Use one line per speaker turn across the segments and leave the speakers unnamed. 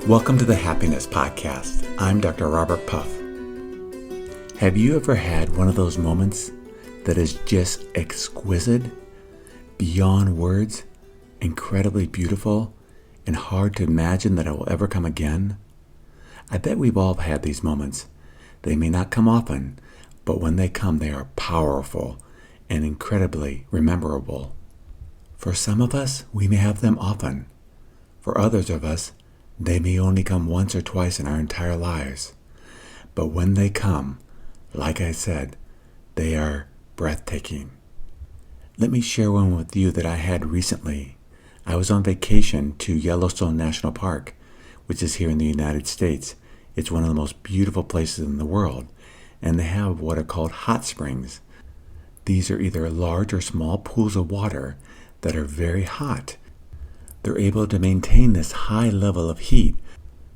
Welcome to the Happiness Podcast. I'm Dr. Robert Puff. Have you ever had one of those moments that is just exquisite, beyond words, incredibly beautiful, and hard to imagine that it will ever come again? I bet we've all had these moments. They may not come often, but when they come, they are powerful and incredibly rememberable. For some of us, we may have them often. For others of us, they may only come once or twice in our entire lives. But when they come, like I said, they are breathtaking. Let me share one with you that I had recently. I was on vacation to Yellowstone National Park, which is here in the United States. It's one of the most beautiful places in the world, and they have what are called hot springs. These are either large or small pools of water that are very hot. They're able to maintain this high level of heat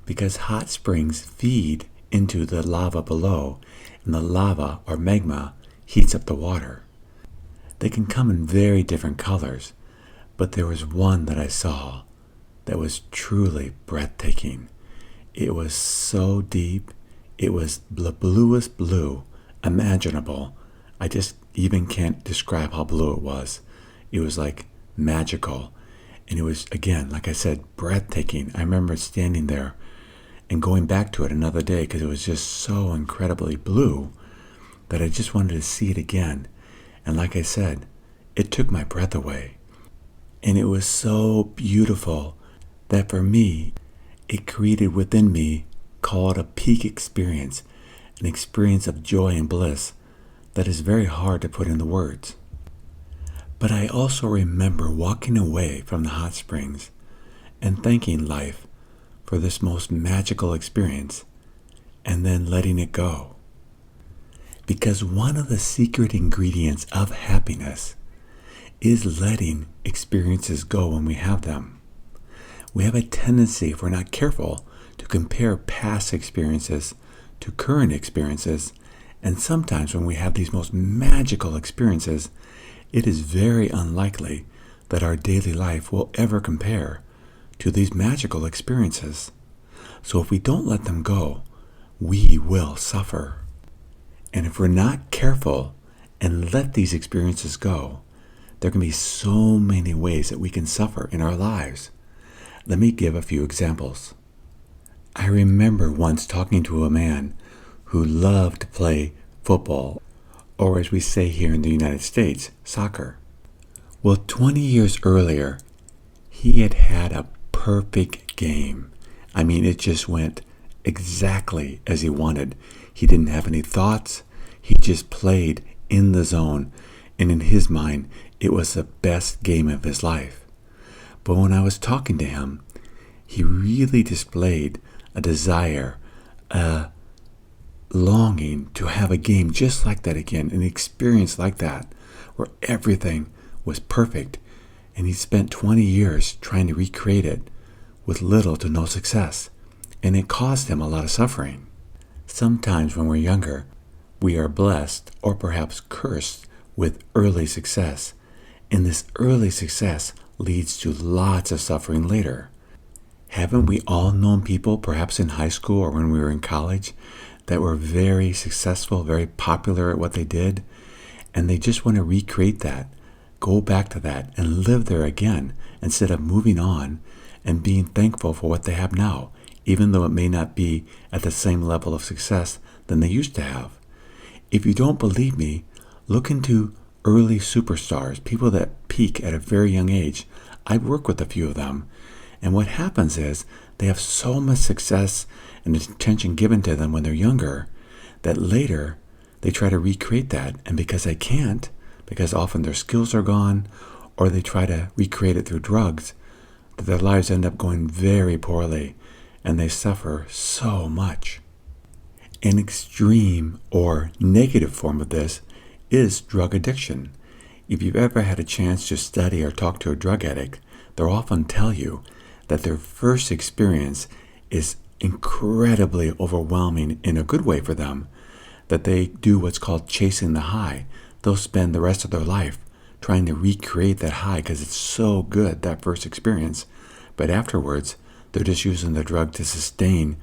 because hot springs feed into the lava below, and the lava or magma heats up the water. They can come in very different colors, but there was one that I saw that was truly breathtaking. It was so deep. It was the bluest blue imaginable. I just even can't describe how blue it was. It was like magical. And it was, again, like I said, breathtaking. I remember standing there and going back to it another day because it was just so incredibly blue that I just wanted to see it again. And like I said, it took my breath away. And it was so beautiful that for me, it created within me, called a peak experience, an experience of joy and bliss that is very hard to put into words. But I also remember walking away from the hot springs and thanking life for this most magical experience and then letting it go. Because one of the secret ingredients of happiness is letting experiences go when we have them. We have a tendency, if we're not careful, to compare past experiences to current experiences, and sometimes when we have these most magical experiences, it is very unlikely that our daily life will ever compare to these magical experiences. So if we don't let them go, we will suffer. And if we're not careful and let these experiences go, there can be so many ways that we can suffer in our lives. Let me give a few examples. I remember once talking to a man who loved to play football, or as we say here in the United States, soccer. Well, 20 years earlier, he had had a perfect game. I mean, it just went exactly as he wanted. He didn't have any thoughts. He just played in the zone. And in his mind, it was the best game of his life. But when I was talking to him, he really displayed a desire, a longing to have a game just like that again, an experience like that, where everything was perfect, and he spent 20 years trying to recreate it with little to no success, and it caused him a lot of suffering. Sometimes when we're younger, we are blessed or perhaps cursed with early success, and this early success leads to lots of suffering later. Haven't we all known people, perhaps in high school or when we were in college, that were very successful, very popular at what they did, and they just want to recreate that, go back to that, and live there again, instead of moving on and being thankful for what they have now, even though it may not be at the same level of success than they used to have. If you don't believe me, look into early superstars, people that peak at a very young age. I've worked with a few of them, and what happens is they have so much success and attention given to them when they're younger that later they try to recreate that, and because they can't, because often their skills are gone, or they try to recreate it through drugs, that their lives end up going very poorly and they suffer so much. An extreme or negative form of this is drug addiction. If you've ever had a chance to study or talk to a drug addict, they'll often tell you that their first experience is incredibly overwhelming in a good way for them, that they do what's called chasing the high. They'll spend the rest of their life trying to recreate that high because it's so good, that first experience. But afterwards, They're just using the drug to sustain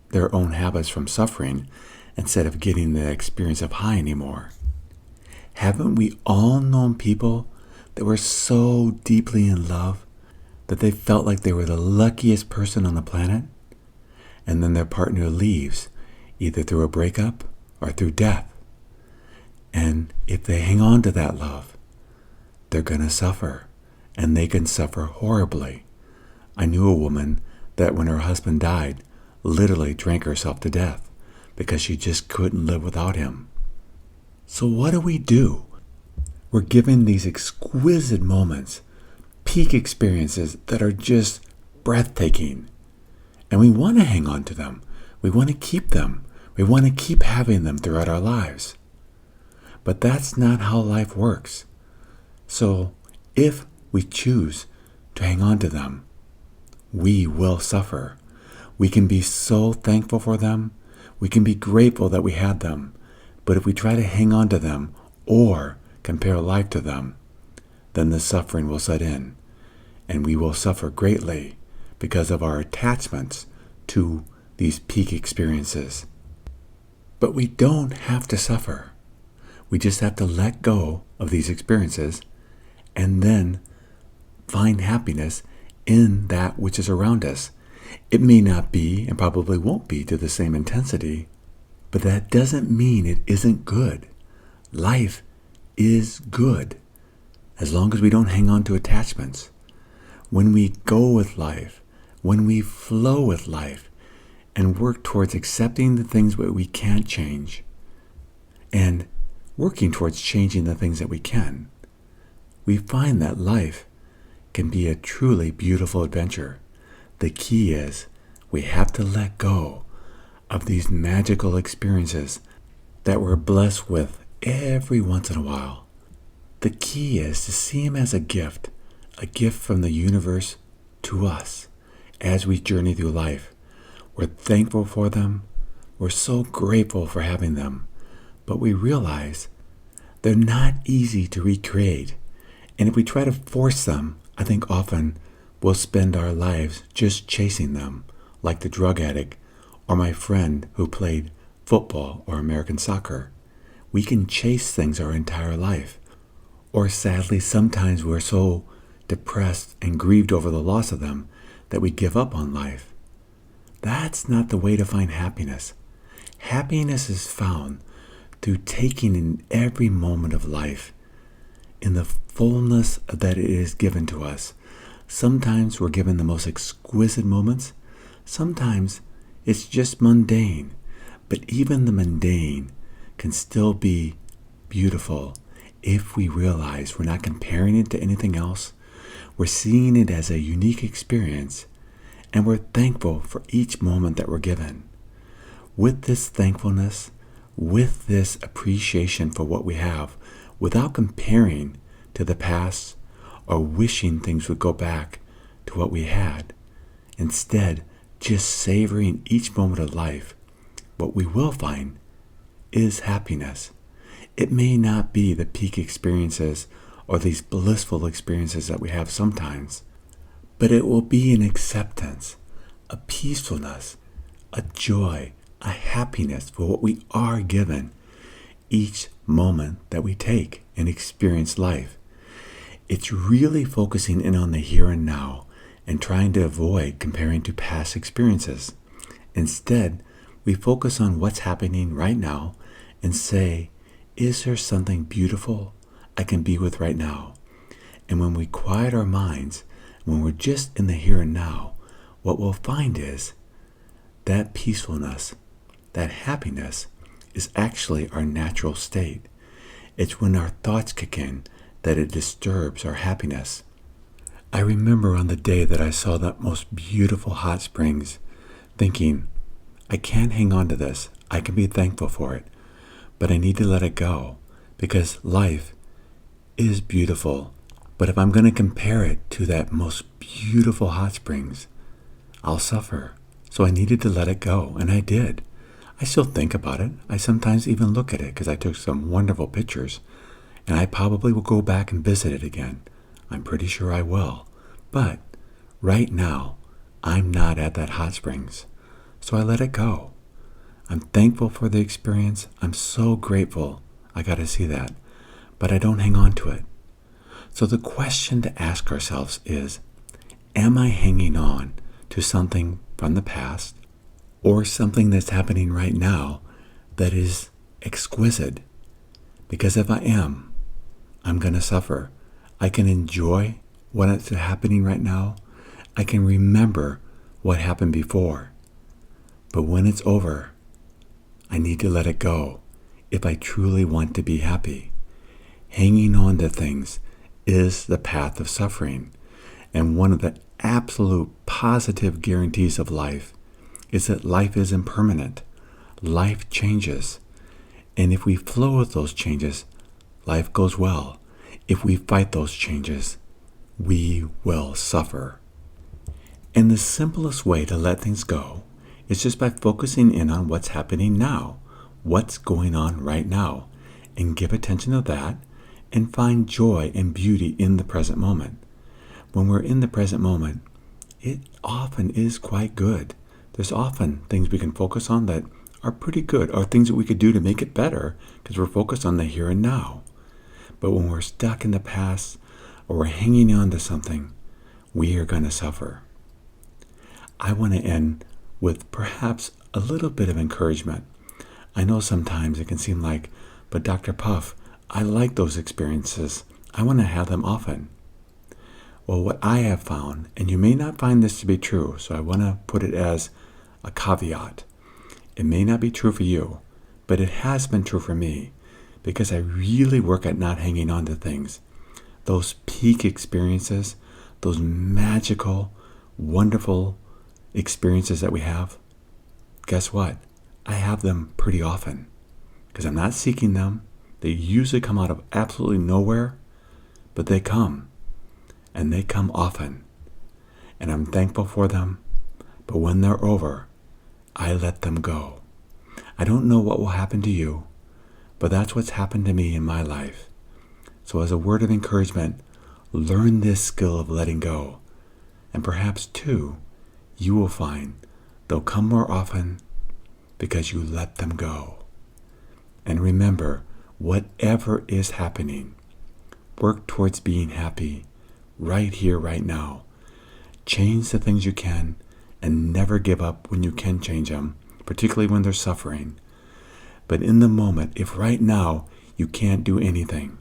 their own habits from suffering instead of getting the experience of high anymore. Haven't we all known people that were so deeply in love that they felt like they were the luckiest person on the planet? And then their partner leaves, either through a breakup or through death. And if they hang on to that love, they're going to suffer. And they can suffer horribly. I knew a woman that when her husband died, literally drank herself to death because she just couldn't live without him. So what do? We're given these exquisite moments, peak experiences that are just breathtaking. And we want to hang on to them. We want to keep them. We want to keep having them throughout our lives. But that's not how life works. So if we choose to hang on to them, we will suffer. We can be so thankful for them. We can be grateful that we had them. But if we try to hang on to them or compare life to them, then the suffering will set in. And we will suffer greatly because of our attachments to these peak experiences. But we don't have to suffer. We just have to let go of these experiences and then find happiness in that which is around us. It may not be and probably won't be to the same intensity, but that doesn't mean it isn't good. Life is good as long as we don't hang on to attachments. When we go with life, when we flow with life and work towards accepting the things that we can't change and working towards changing the things that we can, we find that life can be a truly beautiful adventure. The key is we have to let go of these magical experiences that we're blessed with every once in a while. The key is to see them as a gift from the universe to us as we journey through life. We're thankful for them. We're so grateful for having them. But we realize they're not easy to recreate. And if we try to force them, I think often we'll spend our lives just chasing them, like the drug addict or my friend who played football or American soccer. We can chase things our entire life. Or sadly, sometimes we're so depressed and grieved over the loss of them that we give up on life. That's not the way to find happiness. Happiness is found through taking in every moment of life in the fullness that it is given to us. Sometimes we're given the most exquisite moments. Sometimes it's just mundane. But even the mundane can still be beautiful if we realize we're not comparing it to anything else. We're seeing it as a unique experience, and we're thankful for each moment that we're given. With this thankfulness, with this appreciation for what we have, without comparing to the past or wishing things would go back to what we had, instead just savoring each moment of life, what we will find is happiness. It may not be the peak experiences or these blissful experiences that we have sometimes, but it will be an acceptance, a peacefulness, a joy, a happiness for what we are given each moment that we take and experience life. It's really focusing in on the here and now and trying to avoid comparing to past experiences. Instead, we focus on what's happening right now and say, is there something beautiful I can be with right now? And when we quiet our minds, when we're just in the here and now, what we'll find is that peacefulness, that happiness is actually our natural state. It's when our thoughts kick in that it disturbs our happiness. I remember on the day that I saw that most beautiful hot springs, thinking, I can't hang on to this. I can be thankful for it, but I need to let it go because life is beautiful. But if I'm going to compare it to that most beautiful hot springs, I'll suffer. So I needed to let it go, and I did. I still think about it. I sometimes even look at it because I took some wonderful pictures, and I probably will go back and visit it again. I'm pretty sure I will. But right now, I'm not at that hot springs, so I let it go. I'm thankful for the experience. I'm so grateful I got to see that, but I don't hang on to it. So the question to ask ourselves is, am I hanging on to something from the past or something that's happening right now that is exquisite? Because if I am, I'm going to suffer. I can enjoy what's happening right now. I can remember what happened before. But when it's over, I need to let it go if I truly want to be happy. Hanging on to things is the path of suffering. And one of the absolute positive guarantees of life is that life is impermanent. Life changes. And if we flow with those changes, life goes well. If we fight those changes, we will suffer. And the simplest way to let things go is just by focusing in on what's happening now, what's going on right now, and give attention to that and find joy and beauty in the present moment. When we're in the present moment, it often is quite good. There's often things we can focus on that are pretty good, or things that we could do to make it better because we're focused on the here and now. But when we're stuck in the past or we're hanging on to something, we are going to suffer. I want to end with perhaps a little bit of encouragement. I know sometimes it can seem like, but Dr. Puff, I like those experiences. I want to have them often. Well, what I have found, and you may not find this to be true, so I want to put it as a caveat. It may not be true for you, but it has been true for me because I really work at not hanging on to things. Those peak experiences, those magical, wonderful experiences that we have, guess what? I have them pretty often because I'm not seeking them. They usually come out of absolutely nowhere, but they come, and they come often, and I'm thankful for them. But when they're over, I let them go. I don't know what will happen to you, but that's what's happened to me in my life. So as a word of encouragement, learn this skill of letting go, and perhaps too, you will find they'll come more often because you let them go. And remember, whatever is happening, work towards being happy right here, right now. Change the things you can and never give up when you can change them, particularly when they're suffering. But in the moment, if right now you can't do anything,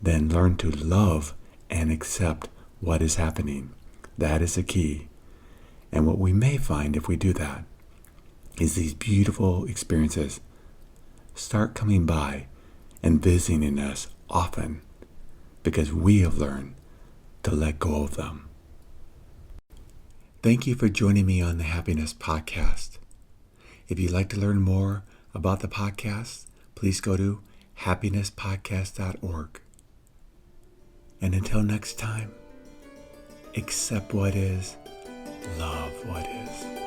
then learn to love and accept what is happening. That is the key. And what we may find if we do that is these beautiful experiences start coming by and visiting us often because we have learned to let go of them. Thank you for joining me on the Happiness Podcast. If you'd like to learn more about the podcast, please go to happinesspodcast.org. And until next time, accept what is, love what is.